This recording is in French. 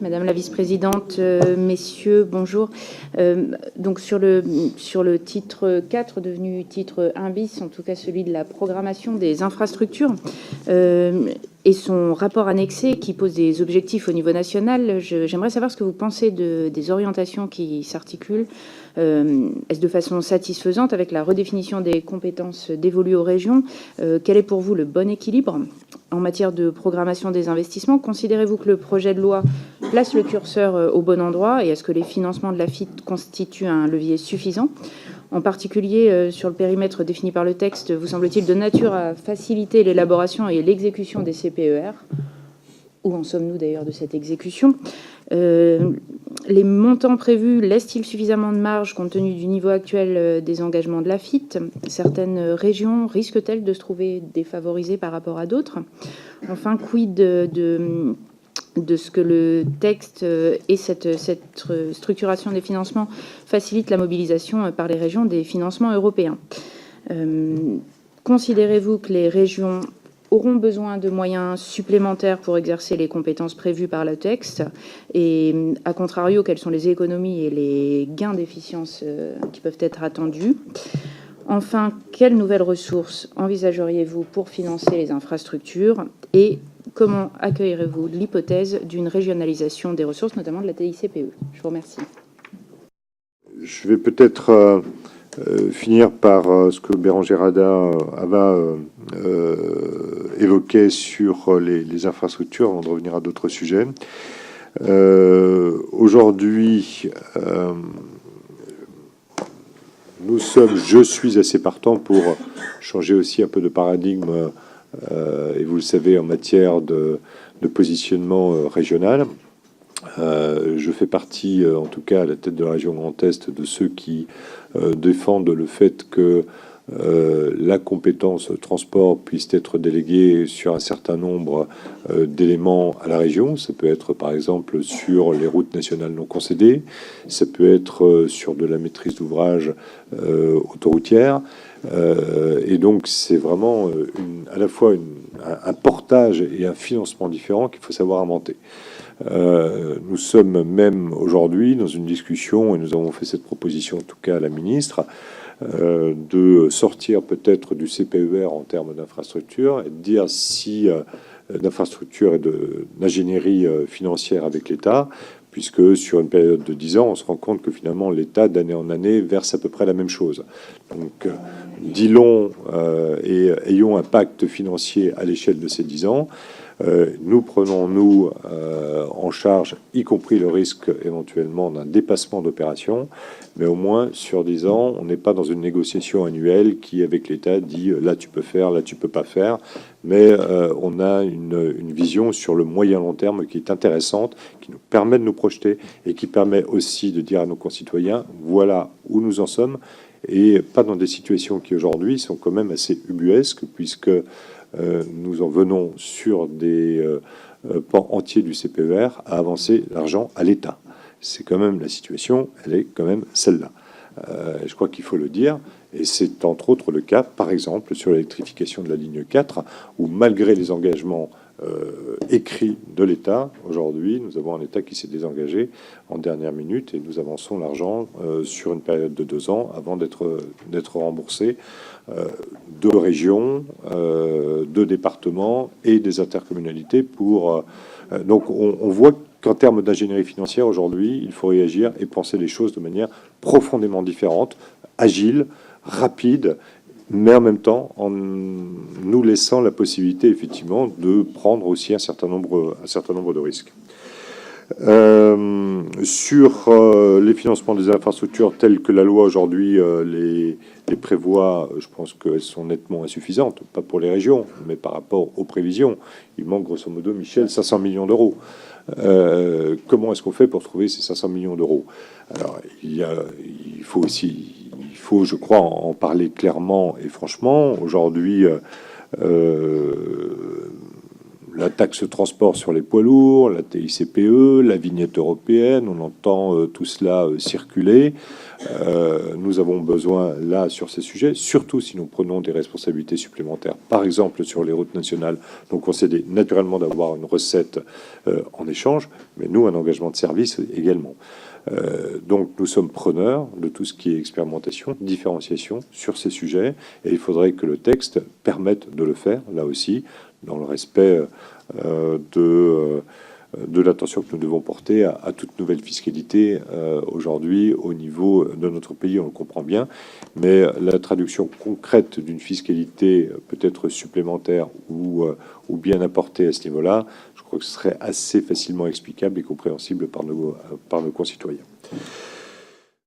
Madame la vice-présidente, messieurs, bonjour. Donc sur le titre 4, devenu titre 1 bis, en tout cas celui de la programmation des infrastructures, et son rapport annexé qui pose des objectifs au niveau national, j'aimerais savoir ce que vous pensez des orientations qui s'articulent. Est-ce de façon satisfaisante avec la redéfinition des compétences dévolues aux régions? Quel est pour vous le bon équilibre en matière de programmation des investissements? Considérez-vous que le projet de loi place le curseur au bon endroit et est-ce que les financements de l'AFIT constituent un levier suffisant? En particulier, sur le périmètre défini par le texte, vous semble-t-il de nature à faciliter l'élaboration et l'exécution des CPER? Où en sommes-nous d'ailleurs de cette exécution? Les montants prévus laissent-ils suffisamment de marge compte tenu du niveau actuel des engagements de l'AFIT? Certaines régions risquent-elles de se trouver défavorisées par rapport à d'autres? Enfin, quid de ce que le texte et cette structuration des financements facilite la mobilisation par les régions des financements européens? Considérez-vous que les régions auront besoin de moyens supplémentaires pour exercer les compétences prévues par le texte? Et à contrario, quelles sont les économies et les gains d'efficience qui peuvent être attendus? Enfin, quelles nouvelles ressources envisageriez-vous pour financer les infrastructures? Et comment accueillerez-vous l'hypothèse d'une régionalisation des ressources, notamment de la TICPE? Je vous remercie. Je vais peut-être finir par ce que Bérangère Abba évoquait sur les infrastructures, avant de revenir à d'autres sujets. Aujourd'hui, je suis assez partant pour changer aussi un peu de paradigme, et vous le savez, en matière de positionnement régional. Je fais partie, en tout cas à la tête de la région Grand Est, de ceux qui défendent le fait que la compétence transport puisse être déléguée sur un certain nombre d'éléments à la région. Ça peut être par exemple sur les routes nationales non concédées, ça peut être sur de la maîtrise d'ouvrage autoroutière. Et donc c'est vraiment à la fois un portage et un financement différent qu'il faut savoir inventer. Nous sommes même aujourd'hui dans une discussion, et nous avons fait cette proposition en tout cas à la ministre, de sortir peut-être du CPER en termes d'infrastructure et de dire si d'infrastructure et d'ingénierie financière avec l'État, puisque sur une période de 10 ans, on se rend compte que finalement l'État, d'année en année, verse à peu près la même chose. Donc, dis-le et ayons un pacte financier à l'échelle de ces 10 ans. Nous prenons, nous, en charge, y compris le risque éventuellement d'un dépassement d'opération, mais au moins sur 10 ans, on n'est pas dans une négociation annuelle qui, avec l'État, dit là tu peux faire, là tu peux pas faire, mais on a une vision sur le moyen long terme qui est intéressante, qui nous permet de nous projeter et qui permet aussi de dire à nos concitoyens voilà où nous en sommes, et pas dans des situations qui aujourd'hui sont quand même assez ubuesques, puisque nous en venons sur des pans entiers du CPER à avancer l'argent à l'État. C'est quand même la situation, elle est quand même celle-là. Je crois qu'il faut le dire, et c'est entre autres le cas, par exemple, sur l'électrification de la ligne 4, où malgré les engagements écrits de l'État, aujourd'hui, nous avons un État qui s'est désengagé en dernière minute, et nous avançons l'argent sur une période de 2 ans avant d'être remboursé de régions, de départements et des intercommunalités pour... donc on voit qu'en termes d'ingénierie financière, aujourd'hui, il faut réagir et penser les choses de manière profondément différente, agile, rapide, mais en même temps en nous laissant la possibilité effectivement de prendre aussi un certain nombre de risques. Sur les financements des infrastructures telles que la loi aujourd'hui les prévoit, je pense qu'elles sont nettement insuffisantes, pas pour les régions, mais par rapport aux prévisions. Il manque grosso modo, Michel, 500 millions d'euros. Comment est-ce qu'on fait pour trouver ces 500 millions d'euros? Alors, il faut, je crois, en parler clairement et franchement. Aujourd'hui, la taxe transport sur les poids lourds, la TICPE, la vignette européenne, on entend tout cela circuler. Nous avons besoin, là, sur ces sujets, surtout si nous prenons des responsabilités supplémentaires, par exemple sur les routes nationales, donc concéder naturellement d'avoir une recette en échange, mais nous, un engagement de service également. Donc nous sommes preneurs de tout ce qui est expérimentation, différenciation sur ces sujets, et il faudrait que le texte permette de le faire, là aussi, dans le respect de l'attention que nous devons porter à toute nouvelle fiscalité aujourd'hui au niveau de notre pays, on le comprend bien, mais la traduction concrète d'une fiscalité peut-être supplémentaire ou bien apportée à ce niveau-là, je crois que ce serait assez facilement explicable et compréhensible par nos concitoyens.